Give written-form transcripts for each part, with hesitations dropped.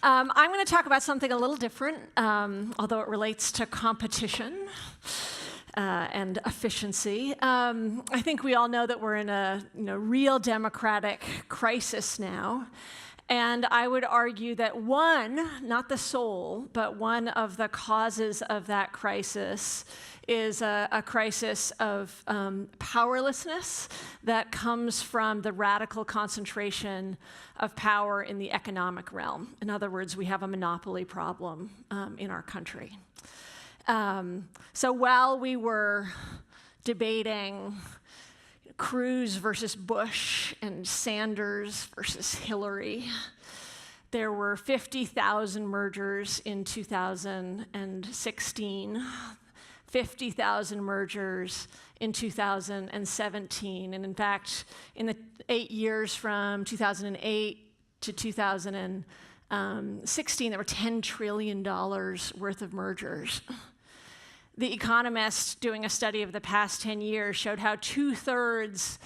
I'm going to talk about something a little different, although it relates to competition and efficiency. I think we all know that we're in a real democratic crisis now. And I would argue that one, not the sole, but one of the causes of that crisis is a crisis of powerlessness that comes from the radical concentration of power in the economic realm. In other words, we have a monopoly problem in our country. So while we were debating Cruz versus Bush and Sanders versus Hillary, there were 50,000 mergers in 2016, 50,000 mergers in 2017. And in fact, in the 8 years from 2008 to 2016, there were $10 trillion worth of mergers. The Economist, doing a study of the past 10 years, showed how 2/3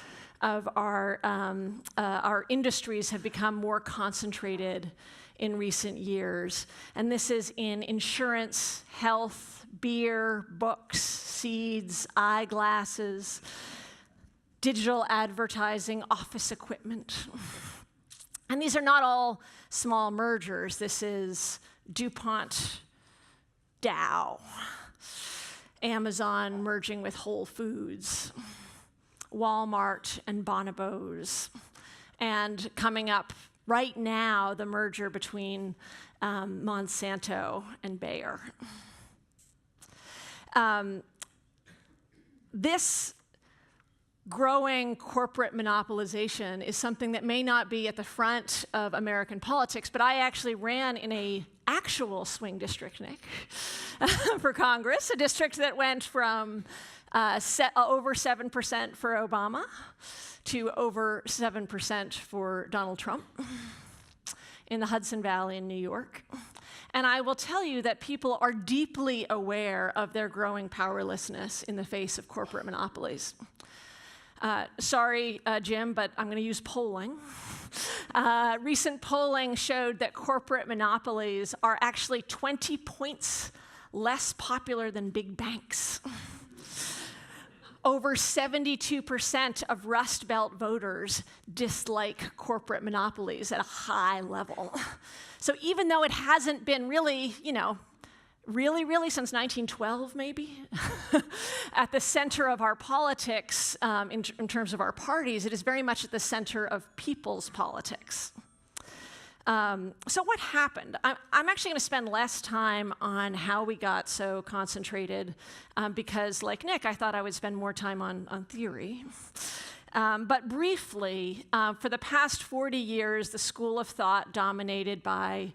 of our industries have become more concentrated in recent years. And this is in insurance, health, beer, books, seeds, eyeglasses, digital advertising, office equipment. And these are not all small mergers. This is DuPont, Dow, Amazon merging with Whole Foods, Walmart and Bonobos, and coming up right now, the merger between Monsanto and Bayer. This growing corporate monopolization is something that may not be at the front of American politics, but I actually ran in an actual swing district, Nick, for Congress, a district that went from over 7% for Obama to over 7% for Donald Trump in the Hudson Valley in New York. And I will tell you that people are deeply aware of their growing powerlessness in the face of corporate monopolies. Sorry, Jim, but I'm going to use polling. Recent polling showed that corporate monopolies are actually 20 points less popular than big banks. Over 72% of Rust Belt voters dislike corporate monopolies at a high level. So even though it hasn't been really, really since 1912 maybe, at the center of our politics in terms of our parties, it is very much at the center of people's politics. So what happened? I'm actually going to spend less time on how we got so concentrated because, like Nick, I thought I would spend more time on theory. But briefly, for the past 40 years, the school of thought dominated by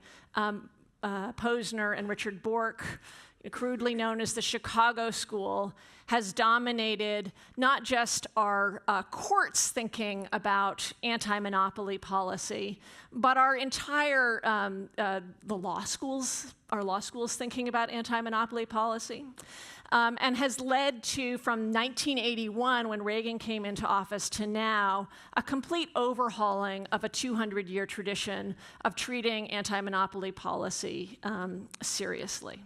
Posner and Richard Bork, crudely known as the Chicago School, has dominated not just our courts thinking about anti-monopoly policy, but our entire our law schools thinking about anti-monopoly policy, and has led to, from 1981, when Reagan came into office, to now, a complete overhauling of a 200-year tradition of treating anti-monopoly policy seriously.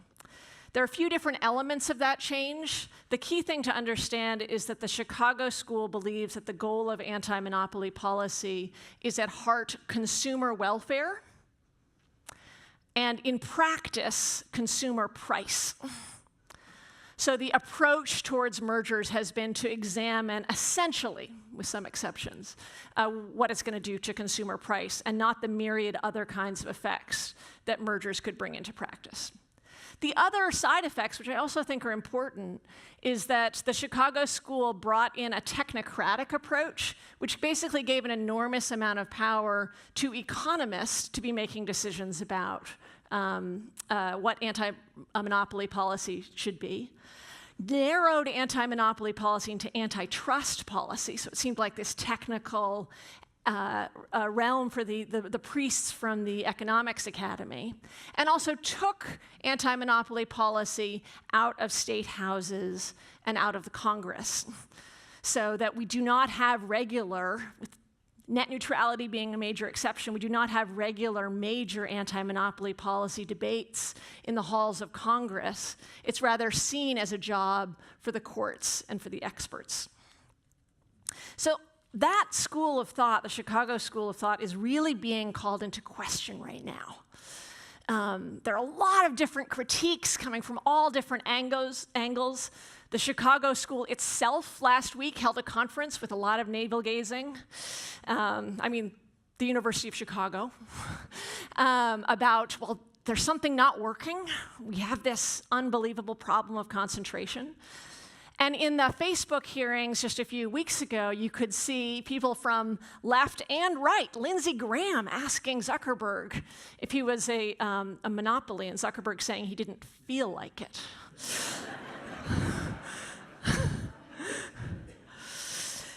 There are a few different elements of that change. The key thing to understand is that the Chicago School believes that the goal of anti-monopoly policy is at heart consumer welfare, and in practice, consumer price. So the approach towards mergers has been to examine, essentially, with some exceptions, what it's going to do to consumer price, and not the myriad other kinds of effects that mergers could bring into practice. The other side effects, which I also think are important, is that the Chicago School brought in a technocratic approach, which basically gave an enormous amount of power to economists to be making decisions about what anti-monopoly policy should be, narrowed anti-monopoly policy into antitrust policy, so it seemed like this technical realm for the priests from the Economics Academy, and also took anti-monopoly policy out of state houses and out of the Congress, so that we do not have regular, net neutrality being a major exception, we do not have regular major anti-monopoly policy debates in the halls of Congress. It's rather seen as a job for the courts and for the experts. So that school of thought, the Chicago school of thought, is really being called into question right now. There are a lot of different critiques coming from all different angles. The Chicago school itself last week held a conference with a lot of navel-gazing. The University of Chicago, about, well, there's something not working. We have this unbelievable problem of concentration. And in the Facebook hearings just a few weeks ago, you could see people from left and right, Lindsey Graham asking Zuckerberg if he was a monopoly, and Zuckerberg saying he didn't feel like it.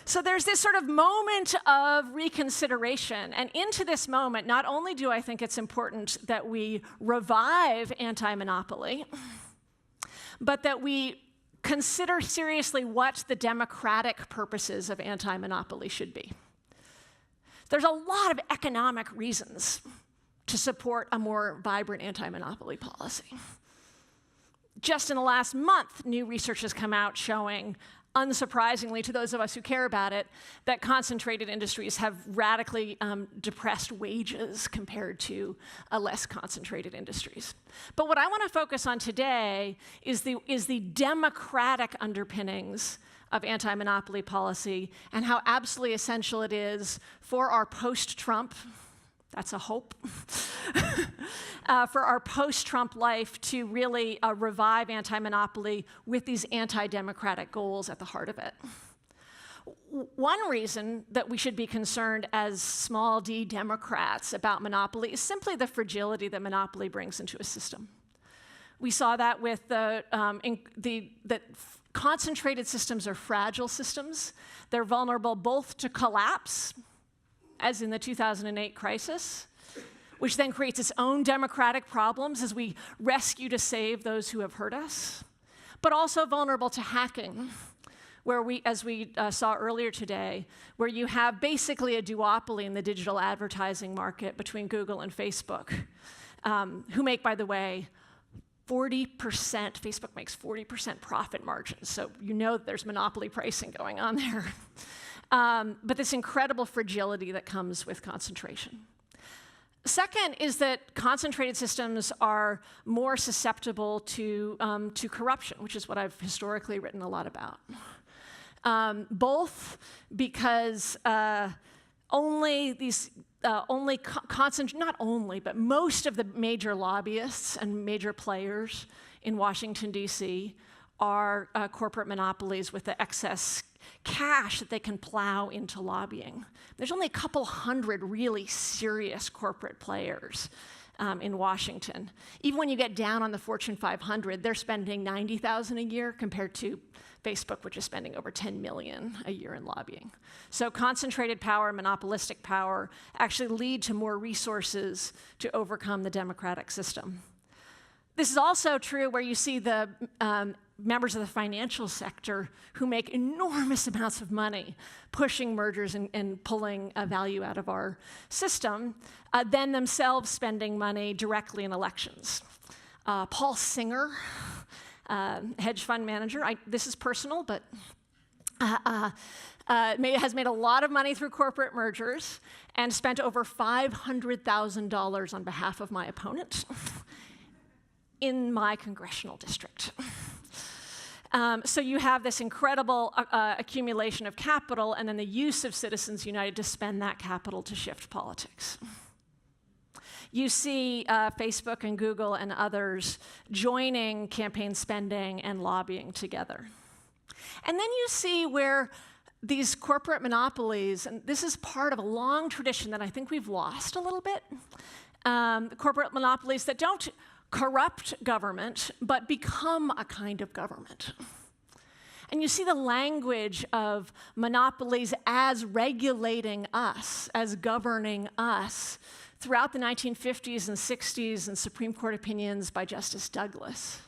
So there's this sort of moment of reconsideration. And into this moment, not only do I think it's important that we revive anti-monopoly, but that we consider seriously what the democratic purposes of anti-monopoly should be. There's a lot of economic reasons to support a more vibrant anti-monopoly policy. Just in the last month, new research has come out showing, unsurprisingly to those of us who care about it, that concentrated industries have radically depressed wages compared to less concentrated industries. But what I want to focus on today is the democratic underpinnings of anti-monopoly policy and how absolutely essential it is for our post-Trump, that's a hope, for our post-Trump life to really revive anti-monopoly with these anti-democratic goals at the heart of it. One reason that we should be concerned as small d Democrats about monopoly is simply the fragility that monopoly brings into a system. We saw that with that concentrated systems are fragile systems. They're vulnerable both to collapse, as in the 2008 crisis, which then creates its own democratic problems as we rescue to save those who have hurt us, but also vulnerable to hacking, where as we saw earlier today, where you have basically a duopoly in the digital advertising market between Google and Facebook, who make, by the way, 40%, Facebook makes 40% profit margins, so you know that there's monopoly pricing going on there. But this incredible fragility that comes with concentration. Second is that concentrated systems are more susceptible to corruption, which is what I've historically written a lot about. Both because not only, but most of the major lobbyists and major players in Washington, D.C. are corporate monopolies with the excess cash that they can plow into lobbying. There's only a couple hundred really serious corporate players in Washington. Even when you get down on the Fortune 500, they're spending $90,000 a year compared to Facebook, which is spending over $10 million a year in lobbying. So concentrated power, monopolistic power actually lead to more resources to overcome the democratic system. This is also true where you see the members of the financial sector who make enormous amounts of money pushing mergers and pulling value out of our system, then themselves spending money directly in elections. Paul Singer, hedge fund manager, this is personal, but has made a lot of money through corporate mergers and spent over $500,000 on behalf of my opponent in my congressional district. So you have this incredible accumulation of capital and then the use of Citizens United to spend that capital to shift politics. You see Facebook and Google and others joining campaign spending and lobbying together. And then you see where these corporate monopolies, and this is part of a long tradition that I think we've lost a little bit, corporate monopolies that don't corrupt government, but become a kind of government. And you see the language of monopolies as regulating us, as governing us, throughout the 1950s and 60s and Supreme Court opinions by Justice Douglas.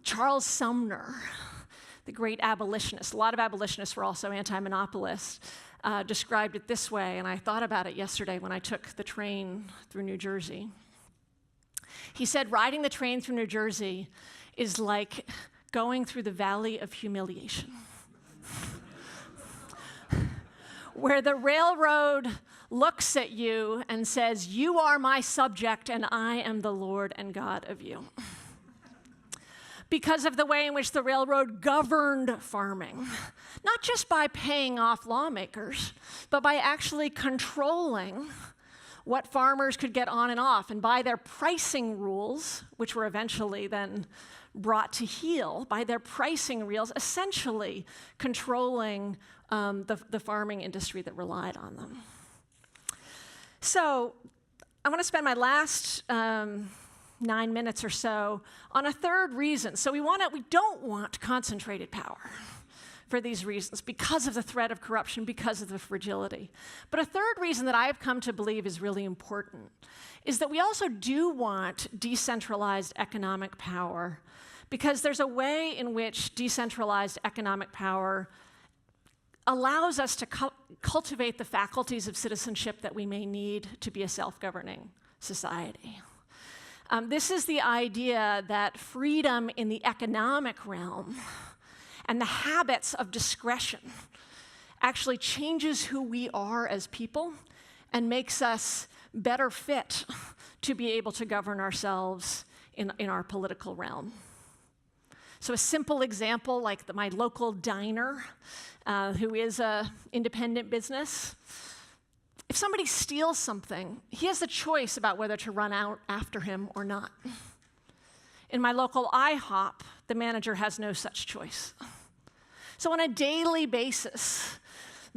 Charles Sumner, the great abolitionist, a lot of abolitionists were also anti-monopolists, described it this way, and I thought about it yesterday when I took the train through New Jersey. He said, riding the train through New Jersey is like going through the valley of humiliation, where the railroad looks at you and says, you are my subject and I am the Lord and God of you. Because of the way in which the railroad governed farming, not just by paying off lawmakers, but by actually controlling what farmers could get on and off, and by their pricing rules, which were eventually then brought to heel, by their pricing rules, essentially controlling the farming industry that relied on them. So I want to spend my last 9 minutes or so on a third reason. So we don't want concentrated power for these reasons, because of the threat of corruption, because of the fragility. But a third reason that I've come to believe is really important is that we also do want decentralized economic power, because there's a way in which decentralized economic power allows us to cultivate the faculties of citizenship that we may need to be a self-governing society. This is the idea that freedom in the economic realm and the habits of discretion actually changes who we are as people and makes us better fit to be able to govern ourselves in our political realm. So a simple example, like my local diner, who is an independent business, if somebody steals something, he has the choice about whether to run out after him or not. In my local IHOP, the manager has no such choice. So on a daily basis,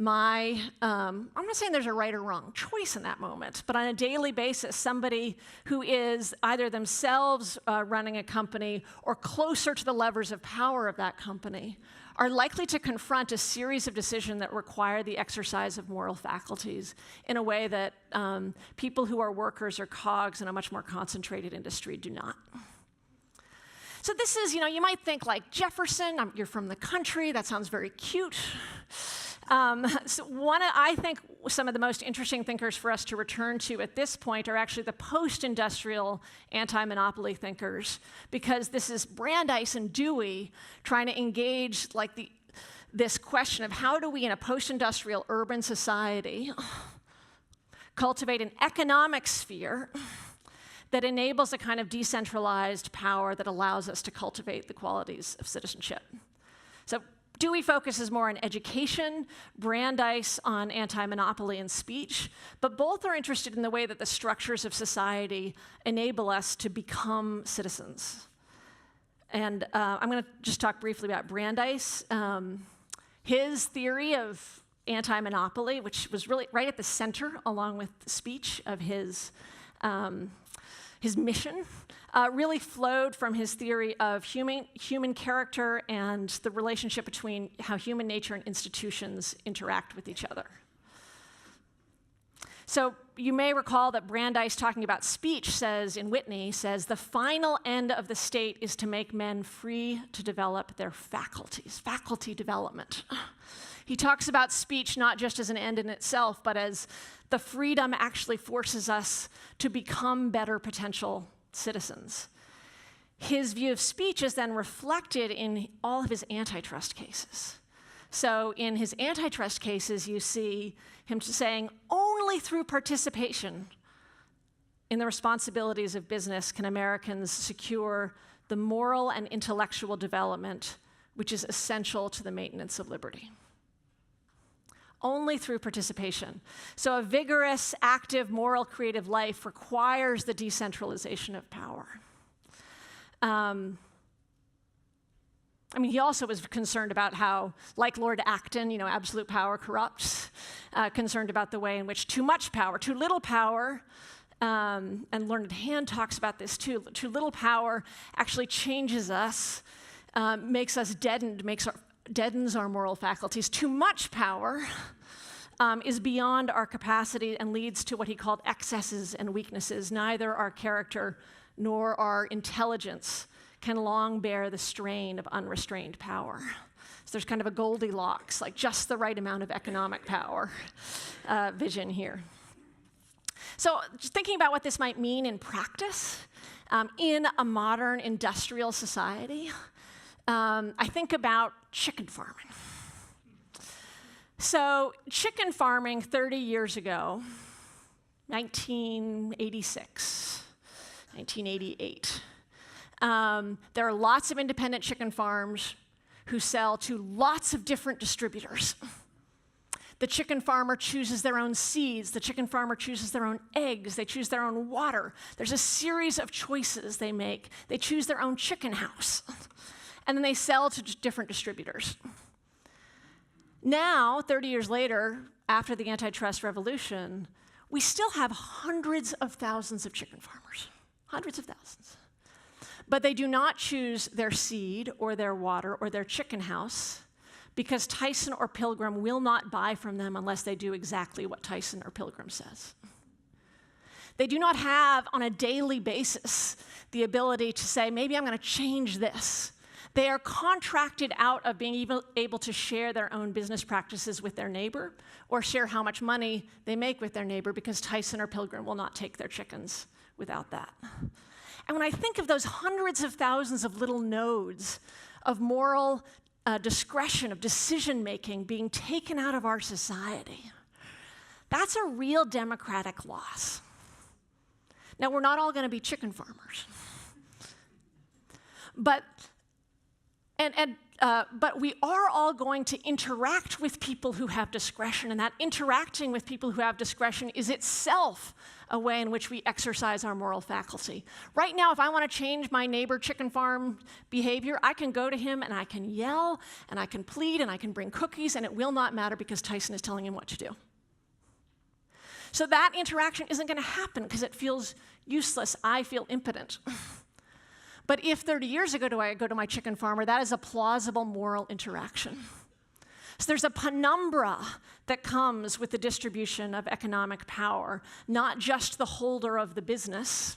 I'm not saying there's a right or wrong choice in that moment, but on a daily basis, somebody who is either themselves running a company or closer to the levers of power of that company are likely to confront a series of decisions that require the exercise of moral faculties in a way that people who are workers or cogs in a much more concentrated industry do not. So this is, you might think like Jefferson, you're from the country, that sounds very cute. I think some of the most interesting thinkers for us to return to at this point are actually the post-industrial anti-monopoly thinkers, because this is Brandeis and Dewey trying to engage this question of how do we in a post-industrial urban society cultivate an economic sphere that enables a kind of decentralized power that allows us to cultivate the qualities of citizenship. So Dewey focuses more on education, Brandeis on anti-monopoly and speech, but both are interested in the way that the structures of society enable us to become citizens. And I'm going to just talk briefly about Brandeis. His theory of anti-monopoly, which was really right at the center, along with the speech of his mission, really flowed from his theory of human character and the relationship between how human nature and institutions interact with each other. So you may recall that Brandeis, talking about speech, in Whitney, the final end of the state is to make men free to develop their faculties, faculty development. He talks about speech not just as an end in itself, but as the freedom actually forces us to become better potential citizens. His view of speech is then reflected in all of his antitrust cases. So in his antitrust cases, you see him saying only through participation in the responsibilities of business can Americans secure the moral and intellectual development which is essential to the maintenance of liberty. Only through participation. So a vigorous, active, moral, creative life requires the decentralization of power. He also was concerned about how, like Lord Acton, absolute power corrupts, concerned about the way in which too much power, too little power, and Learned Hand talks about this too, too little power actually changes us, makes us deadened, deadens our moral faculties. Too much power is beyond our capacity and leads to what he called excesses and weaknesses. Neither our character nor our intelligence can long bear the strain of unrestrained power. So there's kind of a Goldilocks, like just the right amount of economic power vision here. So just thinking about what this might mean in practice in a modern industrial society, I think about chicken farming. So chicken farming 30 years ago, 1986, 1988. There are lots of independent chicken farms who sell to lots of different distributors. The chicken farmer chooses their own seeds. The chicken farmer chooses their own eggs. They choose their own water. There's a series of choices they make. They choose their own chicken house. And then they sell to different distributors. Now, 30 years later, after the antitrust revolution, we still have hundreds of thousands of chicken farmers. Hundreds of thousands. But they do not choose their seed or their water or their chicken house because Tyson or Pilgrim will not buy from them unless they do exactly what Tyson or Pilgrim says. They do not have, on a daily basis, the ability to say, maybe I'm going to change this. They are contracted out of being able to share their own business practices with their neighbor or share how much money they make with their neighbor because Tyson or Pilgrim will not take their chickens without that. And when I think of those hundreds of thousands of little nodes of moral discretion, of decision-making being taken out of our society, that's a real democratic loss. Now, we're not all going to be chicken farmers. But we are all going to interact with people who have discretion, and that interacting with people who have discretion is itself a way in which we exercise our moral faculty. Right now, if I want to change my neighbor chicken farm behavior, I can go to him and I can yell, and I can plead, and I can bring cookies, and it will not matter because Tyson is telling him what to do. So that interaction isn't going to happen because it feels useless. I feel impotent. But if 30 years ago I go to my chicken farmer, that is a plausible moral interaction. So there's a penumbra that comes with the distribution of economic power, not just the holder of the business,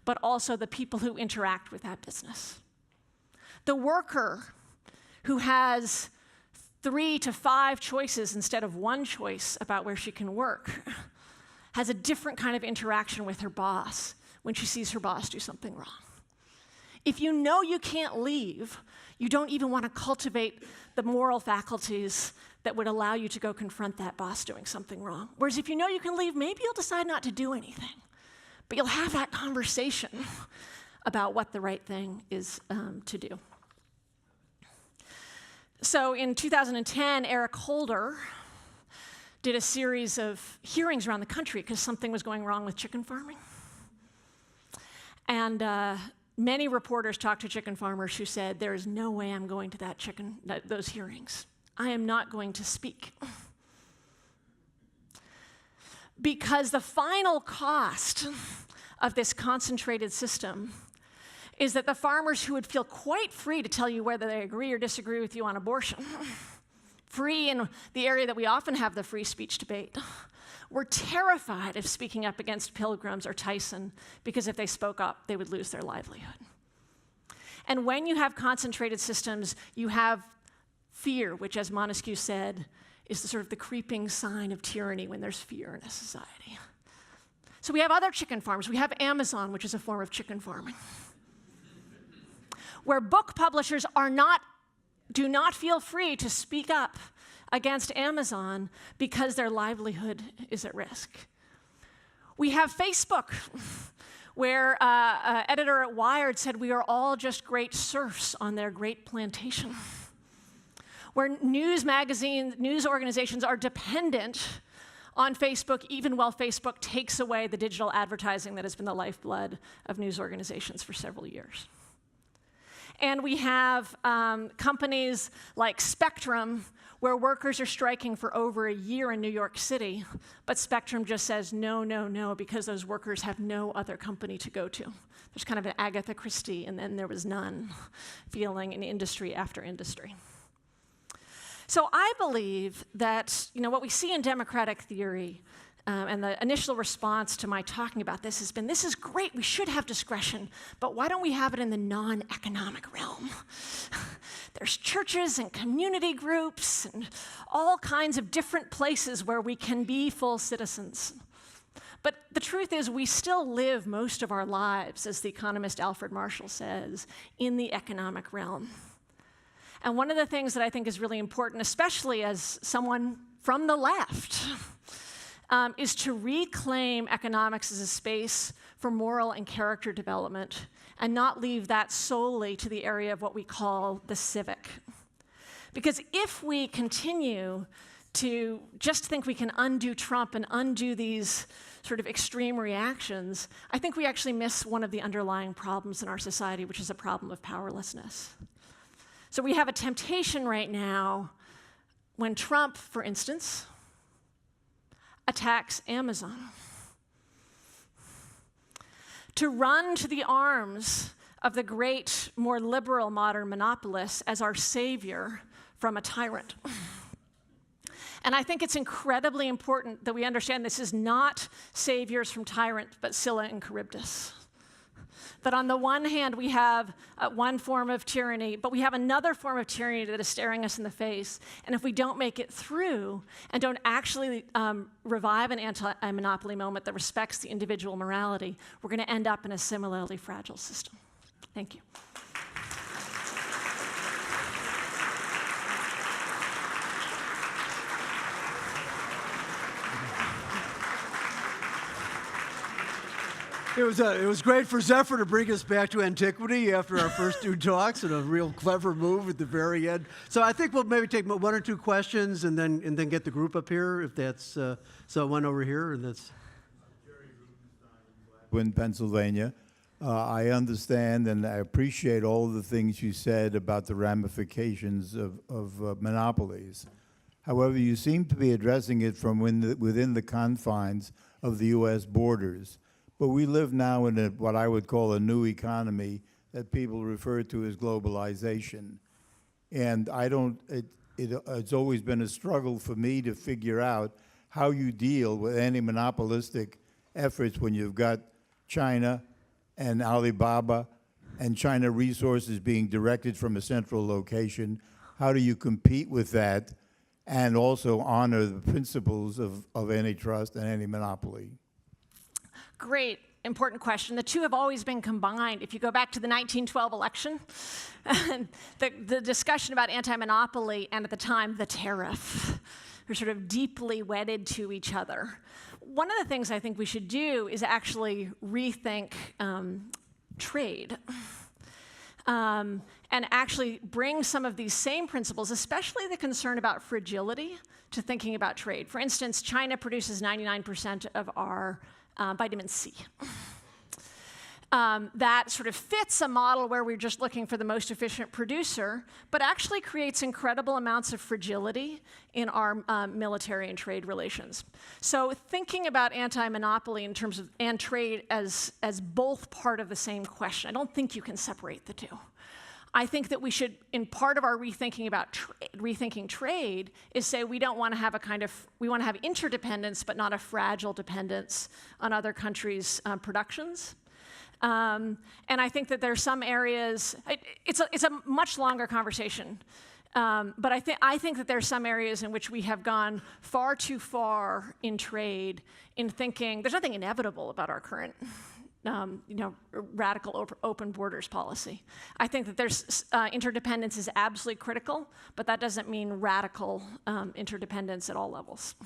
but also the people who interact with that business. The worker who has 3 to 5 choices instead of 1 choice about where she can work has a different kind of interaction with her boss when she sees her boss do something wrong. If you know you can't leave, you don't even want to cultivate the moral faculties that would allow you to go confront that boss doing something wrong. Whereas if you know you can leave, maybe you'll decide not to do anything. But you'll have that conversation about what the right thing is to do. So in 2010, Eric Holder did a series of hearings around the country because something was going wrong with chicken farming. And many reporters talked to chicken farmers who said, there is no way I'm going to those hearings. I am not going to speak. Because the final cost of this concentrated system is that the farmers who would feel quite free to tell you whether they agree or disagree with you on abortion, free in the area that we often have the free speech debate, were terrified of speaking up against Pilgrims or Tyson because if they spoke up, they would lose their livelihood. And when you have concentrated systems, you have fear, which, as Montesquieu said, is the sort of the creeping sign of tyranny when there's fear in a society. So we have other chicken farms. We have Amazon, which is a form of chicken farming, where book publishers do not feel free to speak up against Amazon because their livelihood is at risk. We have Facebook, where an editor at Wired said we are all just great serfs on their great plantation, where news organizations are dependent on Facebook even while Facebook takes away the digital advertising that has been the lifeblood of news organizations for several years. And we have companies like Spectrum, where workers are striking for over a year in New York City, but Spectrum just says no, no, no, because those workers have no other company to go to. There's kind of an Agatha Christie, and then there was none feeling in industry after industry. So I believe that what we see in democratic theory and the initial response to my talking about this has been, this is great, we should have discretion, but why don't we have it in the non-economic realm? There's churches and community groups and all kinds of different places where we can be full citizens. But the truth is, we still live most of our lives, as the economist Alfred Marshall says, in the economic realm. And one of the things that I think is really important, especially as someone from the left, is to reclaim economics as a space for moral and character development and not leave that solely to the area of what we call the civic. Because if we continue to just think we can undo Trump and undo these sort of extreme reactions, I think we actually miss one of the underlying problems in our society, which is a problem of powerlessness. So we have a temptation right now when Trump, for instance, attacks Amazon, to run to the arms of the great, more liberal modern monopolists as our savior from a tyrant. And I think it's incredibly important that we understand this is not saviors from tyrants, but Scylla and Charybdis. That on the one hand, we have one form of tyranny, but we have another form of tyranny that is staring us in the face. And if we don't make it through and don't actually revive an anti-monopoly moment that respects the individual morality, we're going to end up in a similarly fragile system. Thank you. It was great for Zephyr to bring us back to antiquity after our first two talks, and a real clever move at the very end. So I think we'll maybe take one or two questions and then get the group up here, if that's so. One over here, and that's in Pennsylvania. I understand and I appreciate all the things you said about the ramifications of monopolies. However, you seem to be addressing it from within the confines of the U.S. borders. But we live now in what I would call a new economy that people refer to as globalization. And it's always been a struggle for me to figure out how you deal with any monopolistic efforts when you've got China and Alibaba and China resources being directed from a central location. How do you compete with that and also honor the principles of antitrust and anti-monopoly? Great, important question. The two have always been combined. If you go back to the 1912 election, the discussion about anti-monopoly and at the time the tariff were sort of deeply wedded to each other. One of the things I think we should do is actually rethink trade. And actually bring some of these same principles, especially the concern about fragility, to thinking about trade. For instance, China produces 99% of our vitamin C. That sort of fits a model where we're just looking for the most efficient producer, but actually creates incredible amounts of fragility in our military and trade relations. So thinking about anti-monopoly in terms of and trade as both part of the same question, I don't think you can separate the two. I think that we should, in part of our rethinking trade, is say we don't want to have we want to have interdependence, but not a fragile dependence on other countries' productions. And I think that there's some areas, it's a much longer conversation, but I think that there's some areas in which we have gone far too far in trade in thinking there's nothing inevitable about our current radical open borders policy. I think that there's interdependence is absolutely critical, but that doesn't mean radical interdependence at all levels.